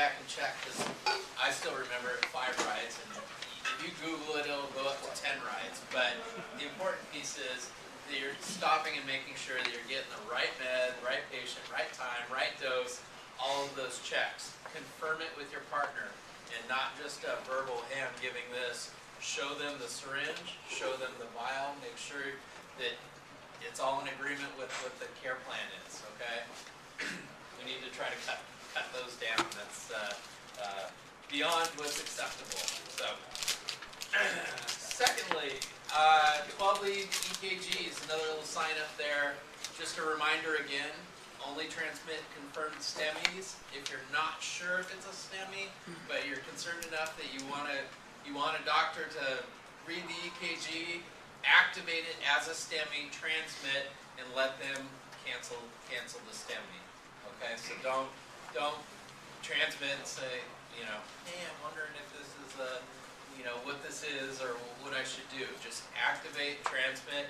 back and check, because I still remember 5 rides, and if you Google it, it'll go up to 10 rides. But the important piece is that you're stopping and making sure that you're getting the right med, right patient, right time, right dose, all of those checks. Confirm it with your partner, and not just a verbal, hey, I'm giving this. Show them the syringe, show them the vial, make sure that it's all in agreement with what the care plan is, okay? We need to try to cut those down. That's beyond what's acceptable. So, secondly, 12-lead EKGs, another little sign up there. Just a reminder again, only transmit confirmed STEMIs. If you're not sure if it's a STEMI, but you're concerned enough that you want a doctor to read the EKG, activate it as a STEMI, transmit, and let them cancel the STEMI. Okay, so don't transmit and say, hey, I'm wondering if this is what this is or what I should do. Just activate, transmit.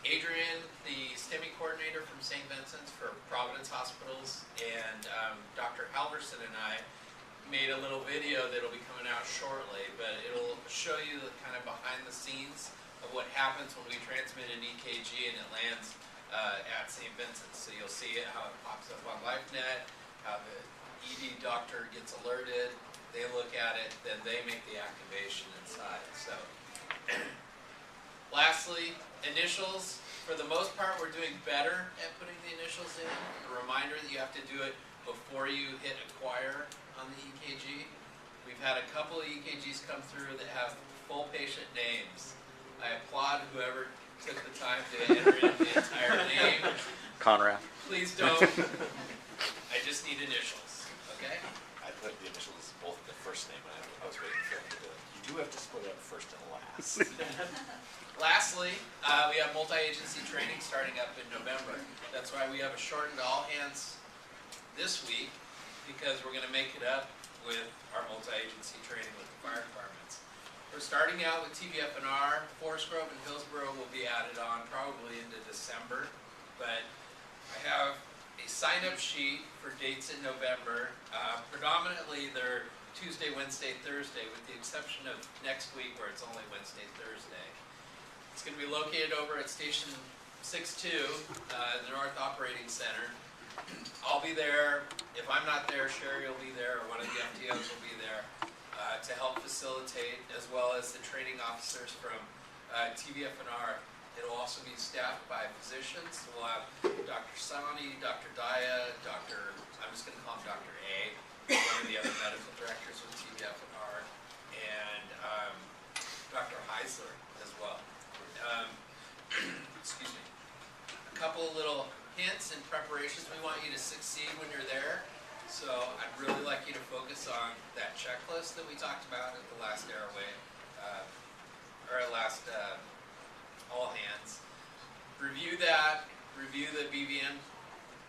Adrian, the STEMI coordinator from St. Vincent's for Providence Hospitals, and Dr. Halverson and I made a little video that'll be coming out shortly, but it'll show you the kind of behind the scenes of what happens when we transmit an EKG and it lands at St. Vincent's. So you'll see it, how it pops up on LifeNet, how the ED doctor gets alerted, they look at it, then they make the activation inside. So, lastly, initials. For the most part, we're doing better at putting the initials in. A reminder that you have to do it before you hit acquire on the EKG. We've had a couple of EKGs come through that have full patient names. I applaud whoever took the time to enter in the entire name. Conrad. Please don't. I just need initials, okay? I put the initials as both the first name, and I was waiting for him to do it. You do have to split it up first and last. Lastly, we have multi-agency training starting up in November. That's why we have a shortened all-hands this week, because we're going to make it up with our multi-agency training with the fire departments. We're starting out with TBF&R. Forest Grove and Hillsborough will be added on probably into December, but I have a sign-up sheet for dates in November. Predominantly they're Tuesday, Wednesday, Thursday, with the exception of next week where it's only Wednesday, Thursday. It's going to be located over at Station 6-2, the North Operating Center. I'll be there. If I'm not there, Sherry will be there, or one of the FTOs will be there to help facilitate, as well as the training officers from TBF&R. It'll also be staffed by physicians. We'll have Dr. Sani, Dr. Daya, I'm just going to call him Dr. A, one of the other medical directors with TBF&R, and Dr. Heisler as well. Excuse me. A couple of little hints and preparations. We want you to succeed when you're there. So I'd really like you to focus on that checklist that we talked about at the last Airway, or last all hands. Review that. Review the BVM,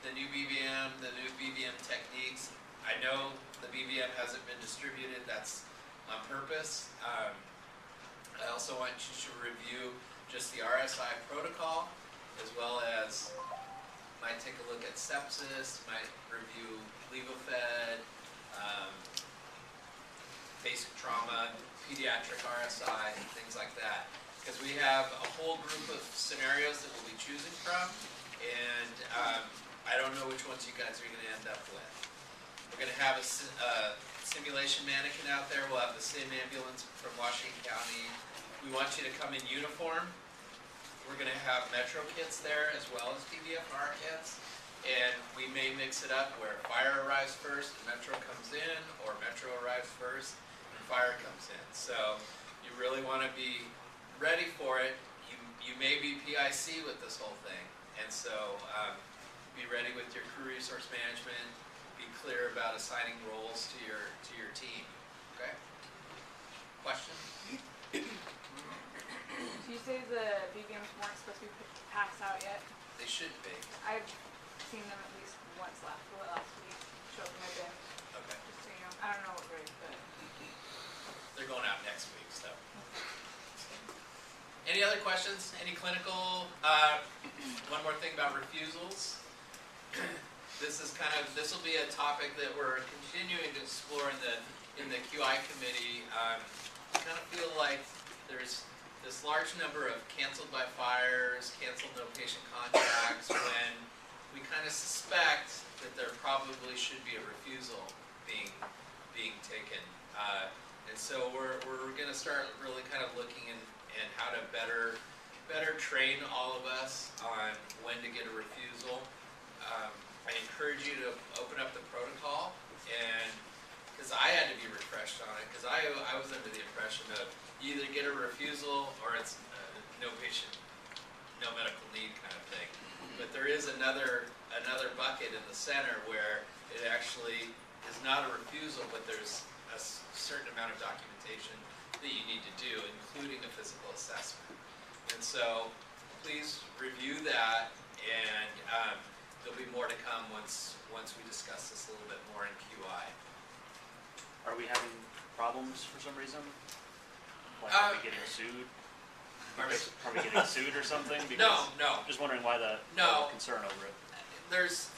the new BVM techniques. I know the BVM hasn't been distributed. That's on purpose. I also want you to review just the RSI protocol, as well as might take a look at sepsis, might review LevoFed, basic trauma, pediatric RSI, and things like that. Because we have a whole group of scenarios that we'll be choosing from, and I don't know which ones you guys are going to end up with. We're going to have a simulation mannequin out there. We'll have the same ambulance from Washington County. We want you to come in uniform. We're going to have Metro kits there as well as TBF&R kits, and we may mix it up where fire arrives first and Metro comes in, or Metro arrives first and fire comes in. So you really want to be ready for it. You may be PIC with this whole thing, and so be ready with your crew resource management. Be clear about assigning roles to your team. Okay? Question? So you say the BVMs weren't supposed to be passed out yet? They should be. I've seen them at least once last week. Showed them my bin. Okay. Just so you know. I don't know what grade, but They're going out next week, so. Any other questions? Any clinical? One more thing about refusals. this will be a topic that we're continuing to explore in the QI committee. I kind of feel like there's this large number of canceled by fires, canceled no patient contacts, when we kind of suspect that there probably should be a refusal being taken. And so we're going to start really kind of looking in how to better train all of us on when to get a refusal. I encourage you to open up the protocol, and because I had to be refreshed on it, because I was under the impression of you either get a refusal or it's no patient, no medical need kind of thing. But there is another bucket in the center where it actually is not a refusal, but there's a certain amount of documentation that you need to do, including a physical assessment. And so please review that, and there'll be more to come once we discuss this a little bit more in QI. Are we having problems for some reason? Like, are we getting sued? Are we getting sued or something? Because No. Just wondering why the concern over it. There's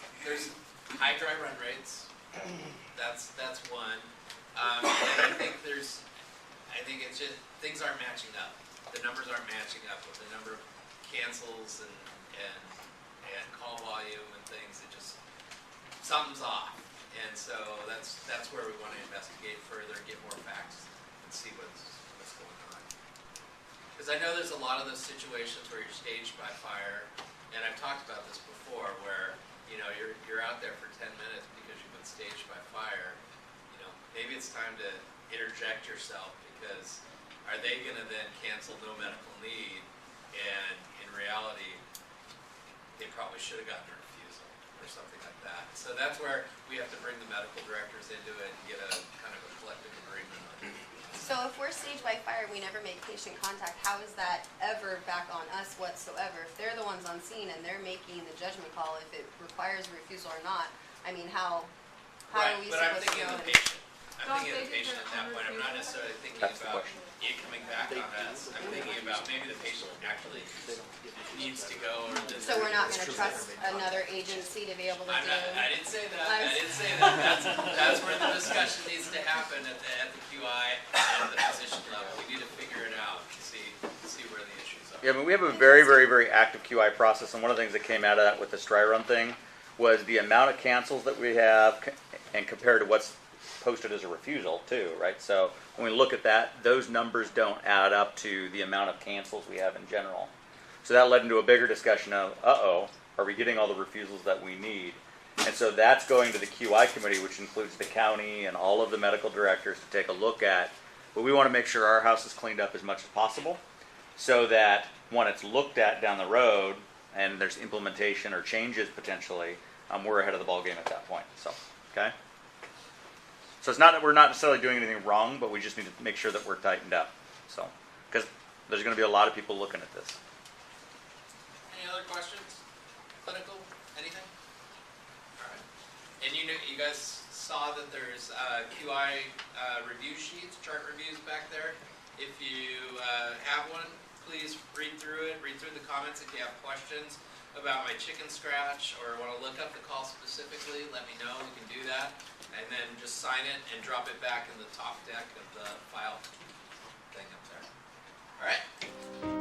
high dry run rates. That's one. And I think it's just things aren't matching up. The numbers aren't matching up with the number of cancels and call volume and things. It just something's off. And so that's where we want to investigate further, get more facts, and see what's going on. Because I know there's a lot of those situations where you're staged by fire, and I've talked about this before, where you're out there for 10 minutes because you've been staged by fire. Maybe it's time to interject yourself, because are they going to then cancel no medical need, and in reality, they probably should have gotten a refusal or something like that. So that's where we have to bring the medical directors into it and get a kind of a collective agreement on it. So if we're staged by fire, we never make patient contact, how is that ever back on us whatsoever? If they're the ones on scene and they're making the judgment call if it requires a refusal or not, I mean, how are we But I'm supposed to thinking know? of the patient. I'm thinking of the patient at that point. I'm not necessarily thinking about it coming back on us. I'm thinking about maybe the patient actually needs to go, or this. So we're not going to trust another agency to be able to do? I didn't say that. I didn't say that. That's where the discussion needs to happen at the QI and the physician level. We need to figure it out and see where the issues are. Yeah, I mean, we have a very, very, very active QI process, and one of the things that came out of that with the dry run thing was the amount of cancels that we have, and compared to what's posted as a refusal too, right? So when we look at that, those numbers don't add up to the amount of cancels we have in general. So that led into a bigger discussion of, are we getting all the refusals that we need? And so that's going to the QI committee, which includes the county and all of the medical directors, to take a look at. But we want to make sure our house is cleaned up as much as possible, so that when it's looked at down the road and there's implementation or changes potentially, we're ahead of the ballgame at that point. So, okay? So it's not that we're not necessarily doing anything wrong, but we just need to make sure that we're tightened up. So, because there's going to be a lot of people looking at this. Any other questions? Clinical? Anything? All right. And you guys saw that there's QI review sheets, chart reviews back there. If you have one, please read through it. Read through the comments. If you have questions about my chicken scratch or want to look up the call specifically, let me know. We can do that. And then just sign it and drop it back in the top deck of the file thing up there. All right.